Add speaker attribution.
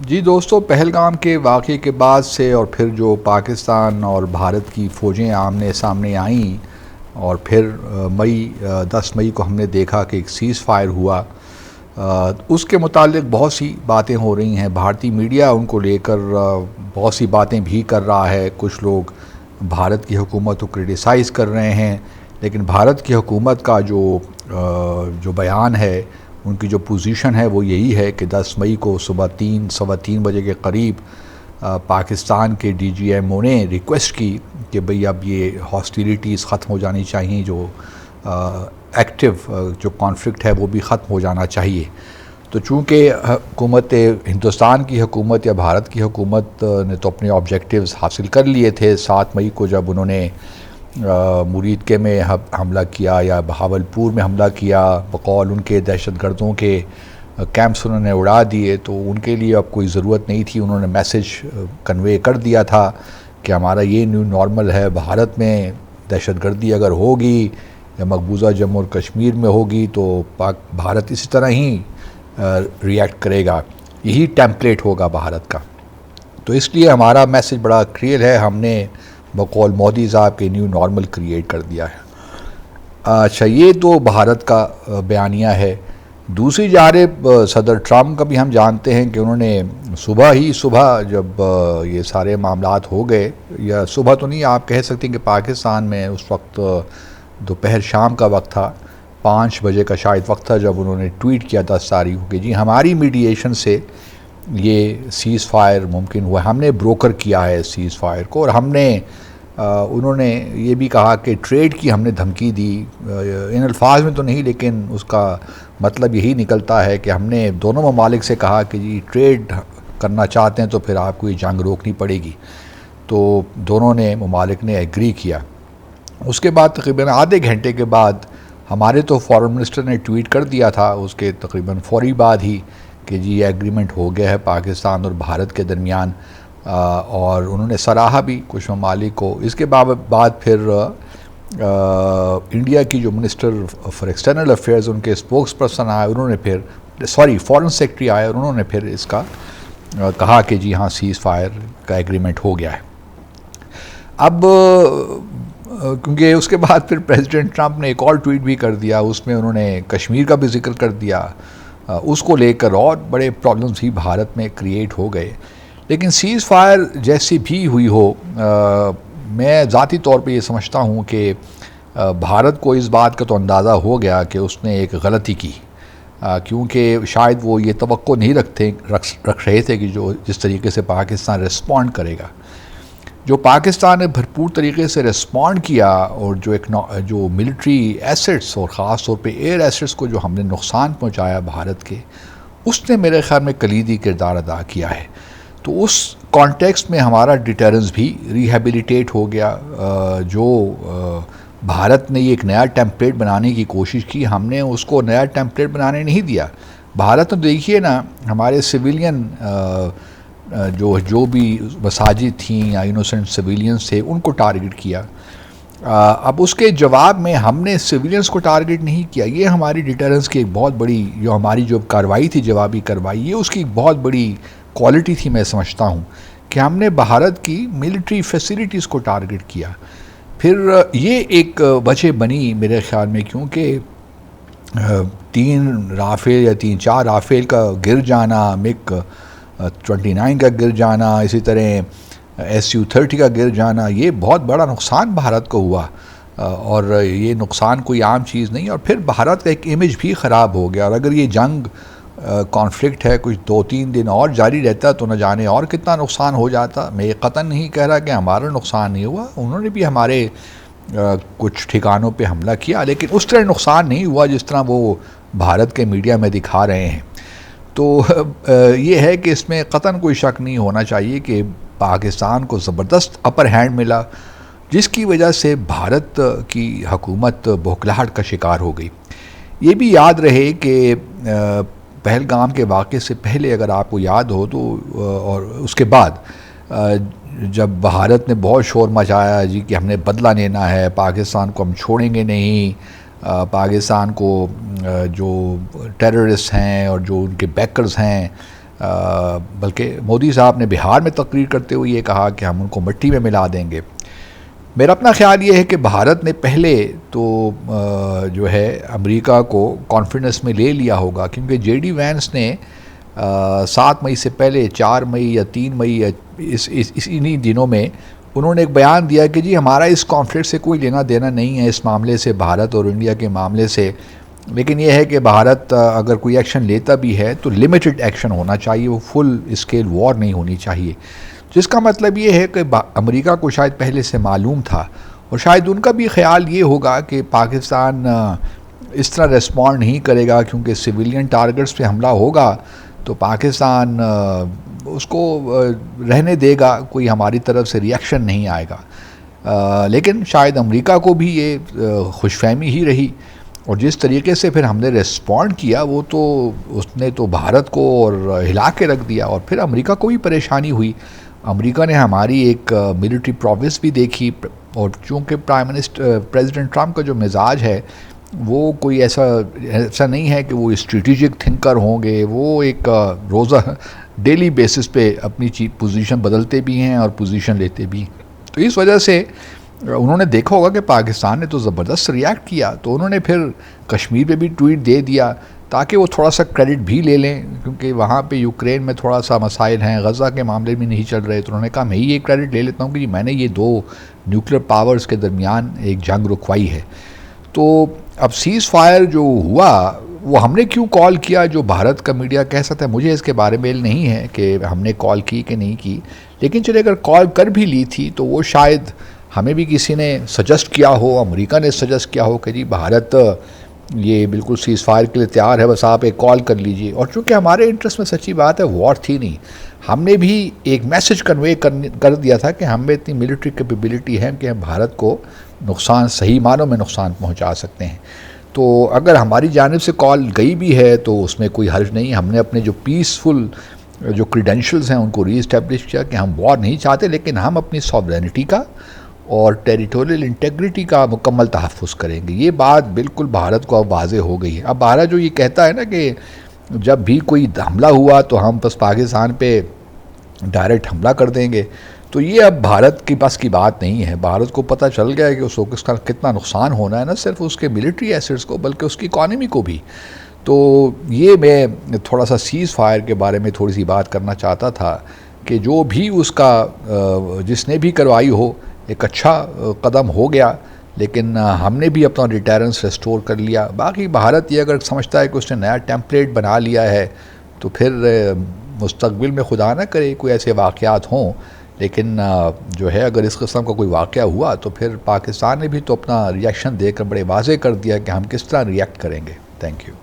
Speaker 1: जी दोस्तों, पहलगाम के वाक़े के बाद से और फिर जो पाकिस्तान और भारत की फ़ौजें आमने सामने आईं और फिर 10 मई को हमने देखा कि एक सीज़ फायर हुआ। उसके मुतालिक बहुत सी बातें हो रही हैं। भारतीय मीडिया उनको लेकर बहुत सी बातें भी कर रहा है। कुछ लोग भारत की हुकूमत को क्रिटिसाइज़ कर रहे हैं, लेकिन भारत की हुकूमत का जो बयान है, उनकी जो पोजीशन है वो यही है कि 10 मई को सुबह 3 सवा 3 बजे के करीब पाकिस्तान के DGMO ने रिक्वेस्ट की कि भाई अब ये हॉस्टिलिटीज़ ख़त्म हो जानी चाहिए, जो एक्टिव जो कॉन्फ्लिक्ट है वो भी ख़त्म हो जाना चाहिए। तो चूँकि हुकूमत हिंदुस्तान की हुकूमत या भारत की हुकूमत ने तो अपने ऑब्जेक्टिव्स हासिल कर लिए थे 7 मई को, जब उन्होंने मुरीदके में हमला किया या बहावलपुर में हमला किया, बकौल उनके दहशतगर्दों के कैंप्स उन्होंने उड़ा दिए। तो उनके लिए अब कोई ज़रूरत नहीं थी, उन्होंने मैसेज कन्वे कर दिया था कि हमारा ये न्यू नॉर्मल है। भारत में दहशतगर्दी अगर होगी या मकबूजा जम्मू और कश्मीर में होगी तो भारत इसी तरह ही रिएक्ट करेगा, यही टेम्पलेट होगा भारत का। तो इसलिए हमारा मैसेज बड़ा क्लियर है, हमने बकौल मोदी साहब के न्यू नॉर्मल क्रिएट कर दिया है। अच्छा, ये तो भारत का बयानिया है। दूसरी जानिब सदर ट्रम्प का भी हम जानते हैं कि उन्होंने सुबह जब ये सारे मामलात हो गए, या सुबह तो नहीं आप कह सकते कि पाकिस्तान में उस वक्त दोपहर शाम का वक्त था, 5 बजे का शायद वक्त था, जब उन्होंने ट्वीट किया 10 तारीख को कि जी हमारी मीडिएशन से ये सीज़ फायर मुमकिन हुआ, हमने ब्रोकर किया है सीज़ फायर को। और उन्होंने ये भी कहा कि ट्रेड की हमने धमकी दी, इन अल्फाज में तो नहीं, लेकिन उसका मतलब यही निकलता है कि हमने दोनों ममालिक से कहा कि जी ट्रेड करना चाहते हैं तो फिर आपको ये जंग रोकनी पड़ेगी। तो दोनों ने ममालिक ने एग्री किया। उसके बाद तकरीबन आधे घंटे के बाद हमारे तो फॉरेन मिनिस्टर ने ट्वीट कर दिया था, उसके तकरीबन फौरी बाद ही, कि जी ये एग्रीमेंट हो गया है पाकिस्तान और भारत के दरमियान। और उन्होंने सराहा भी कुछ ममालिक को। इसके बाद फिर इंडिया की जो मिनिस्टर फॉर एक्सटर्नल अफेयर्स, उनके स्पोक्स पर्सन आए, उन्होंने फिर फॉरेन सेक्रेटरी आए और उन्होंने फिर इसका कहा कि जी हाँ सीज़ फायर का एग्रीमेंट हो गया है। अब क्योंकि उसके बाद फिर प्रेसिडेंट ट्रंप ने एक और ट्वीट भी कर दिया, उसमें उन्होंने कश्मीर का भी जिक्र कर दिया। उसको लेकर और बड़े प्रॉब्लम्स भी भारत में क्रिएट हो गए। लेकिन सीज़ फायर जैसी भी हुई हो, मैं ज़ाती तौर पे ये समझता हूँ कि भारत को इस बात का तो अंदाज़ा हो गया कि उसने एक गलती की, क्योंकि शायद वो ये तवक्को नहीं रख रहे थे कि जिस तरीके से पाकिस्तान रिस्पॉन्ड करेगा। जो पाकिस्तान ने भरपूर तरीके से रिस्पॉन्ड किया, और जो मिलिट्री एसेट्स और ख़ास तौर पे एयर एसेट्स को जो हमने नुकसान पहुंचाया भारत के, उसने मेरे ख्याल में कलीदी किरदार अदा किया है। तो उस कॉन्टेक्स्ट में हमारा डिटरेंस भी रिहेबिलिटेट हो गया। भारत ने ये एक नया टेम्पलेट बनाने की कोशिश की, हमने उसको नया टेम्पलेट बनाने नहीं दिया। भारत ने देखिए ना, हमारे सिविलियन जो भी मसाजिद थी या इनोसेंट सिविलियंस थे, उनको टारगेट किया। अब उसके जवाब में हमने सिविलियंस को टारगेट नहीं किया। ये हमारी डिटरेंस की एक बहुत बड़ी, जो हमारी जो कार्रवाई थी, जवाबी कार्रवाई, ये उसकी एक बहुत बड़ी क्वालिटी थी। मैं समझता हूँ कि हमने भारत की मिलिट्री फैसिलिटीज़ को टारगेट किया। फिर ये एक वजह बनी मेरे ख्याल में, क्योंकि 3 राफेल या 3-4 राफेल का गिर जाना, MiG-29 का गिर जाना, इसी तरह Su-30 का गिर जाना, ये बहुत बड़ा नुकसान भारत को हुआ। और ये नुकसान कोई आम चीज़ नहीं। और फिर भारत का एक इमेज भी ख़राब हो गया। और अगर ये जंग कॉन्फ्लिक्ट है कुछ 2-3 दिन और जारी रहता तो न जाने और कितना नुकसान हो जाता। मैं कतन नहीं कह रहा कि हमारा नुकसान नहीं हुआ, उन्होंने भी हमारे कुछ ठिकानों पे हमला किया, लेकिन उस तरह नुकसान नहीं हुआ जिस तरह वो भारत के मीडिया में दिखा रहे हैं। तो ये है कि इसमें कतन कोई शक नहीं होना चाहिए कि पाकिस्तान को ज़बरदस्त अपर हैंड मिला, जिसकी वजह से भारत की हुकूमत बौखलाहट का शिकार हो गई। ये भी याद रहे कि पहलगाम के वाक़े से पहले, अगर आपको याद हो तो, और उसके बाद जब भारत ने बहुत शोर मचाया जी कि हमने बदला लेना है, पाकिस्तान को हम छोड़ेंगे नहीं, पाकिस्तान को जो टेररिस्ट हैं और जो उनके बैकर्स हैं बल्कि मोदी साहब ने बिहार में तकरीर करते हुए ये कहा कि हम उनको मिट्टी में मिला देंगे। मेरा अपना ख्याल ये है कि भारत ने पहले तो जो है अमेरिका को कॉन्फिडेंस में ले लिया होगा, क्योंकि जेडी वैंस ने 7 मई से पहले 4 मई या 3 मई या इन्हीं दिनों में उन्होंने एक बयान दिया कि जी हमारा इस कॉन्फ्लिक्ट से कोई लेना देना नहीं है, इस मामले से, भारत और इंडिया के मामले से, लेकिन यह है कि भारत अगर कोई एक्शन लेता भी है तो लिमिटेड एक्शन होना चाहिए, वो फुल स्केल वॉर नहीं होनी चाहिए। जिसका मतलब ये है कि अमेरिका को शायद पहले से मालूम था और शायद उनका भी ख्याल ये होगा कि पाकिस्तान इस तरह रिस्पॉन्ड नहीं करेगा, क्योंकि सिविलियन टारगेट्स पे हमला होगा तो पाकिस्तान उसको रहने देगा, कोई हमारी तरफ से रिएक्शन नहीं आएगा। लेकिन शायद अमेरिका को भी ये खुशफहमी ही रही और जिस तरीके से फिर हमने रिस्पॉन्ड किया वो तो उसने तो भारत को और हिला के रख दिया और फिर अमेरिका को भी परेशानी हुई। अमेरिका ने हमारी एक मिलिट्री प्रोविस भी देखी और चूँकि प्रेसिडेंट ट्रम्प का जो मिजाज है वो कोई ऐसा नहीं है कि वो स्ट्रेटेजिक थिंकर होंगे, वो एक रोज़ा डेली बेसिस पे अपनी पोजीशन बदलते भी हैं और पोजीशन लेते भी। तो इस वजह से उन्होंने देखा होगा कि पाकिस्तान ने तो ज़बरदस्त रिएक्ट किया, तो उन्होंने फिर कश्मीर पे भी ट्वीट दे दिया ताकि वो थोड़ा सा क्रेडिट भी ले लें, क्योंकि वहाँ पे यूक्रेन में थोड़ा सा मसाइल हैं, गज़ा के मामले भी नहीं चल रहे। तो उन्होंने कहा मैं ये क्रेडिट ले लेता हूँ कि मैंने ये 2 न्यूक्लियर पावर्स के दरमियान एक जंग रुकवाई है। तो अब सीज़ फायर जो हुआ वो हमने क्यों कॉल किया, जो भारत का मीडिया कह सकता है, मुझे इसके बारे में नहीं है कि हमने कॉल की कि नहीं की, लेकिन चलिए अगर कॉल कर भी ली थी तो वो शायद हमें भी किसी ने सजेस्ट किया हो, अमेरिका ने सजेस्ट किया हो कि जी भारत ये बिल्कुल सीज़ फायर के लिए तैयार है, बस आप एक कॉल कर लीजिए। और चूँकि हमारे इंटरेस्ट में सच्ची बात है वॉर थी नहीं, हमने भी एक मैसेज कन्वे कर दिया था कि हमें इतनी मिलिट्री कैपेबिलिटी है कि हम भारत को नुकसान, सही मानों में नुकसान पहुंचा सकते हैं। तो अगर हमारी जानिब से कॉल गई भी है तो उसमें कोई हर्ज नहीं। हमने अपने जो पीसफुल जो क्रीडेंशियल्स हैं उनको रीइस्टेब्लिश किया कि हम वॉर नहीं चाहते, लेकिन हम अपनी सॉवरेनिटी का और टेरिटोरियल इंटेग्रिटी का मुकम्मल तहफ़्फ़ुज़ करेंगे। ये बात बिल्कुल भारत को अब वाज़ेह हो गई है। अब भारत जो ये कहता है ना कि जब भी कोई हमला हुआ तो हम बस पाकिस्तान पे डायरेक्ट हमला कर देंगे, तो ये अब भारत की बस की बात नहीं है। भारत को पता चल गया है कि उसका कितना नुकसान होना है, ना सिर्फ उसके मिलिट्री एसेट्स को बल्कि उसकी इकॉनमी को भी। तो ये मैं थोड़ा सा सीज़ फायर के बारे में थोड़ी सी बात करना चाहता था कि जो भी उसका जिसने भी करवाई हो एक अच्छा कदम हो गया, लेकिन हमने भी अपना डिटेरेंस रेस्टोर कर लिया। बाकी भारत ये अगर समझता है कि उसने नया टेम्पलेट बना लिया है तो फिर मुस्तकबिल में खुदा ना करे कोई ऐसे वाक़यात हों, लेकिन जो है अगर इस किस्म का कोई वाक़या हुआ तो फिर पाकिस्तान ने भी तो अपना रिएक्शन देकर बड़े वाज़ेह कर दिया कि हम किस तरह रिएक्ट करेंगे। Thank you.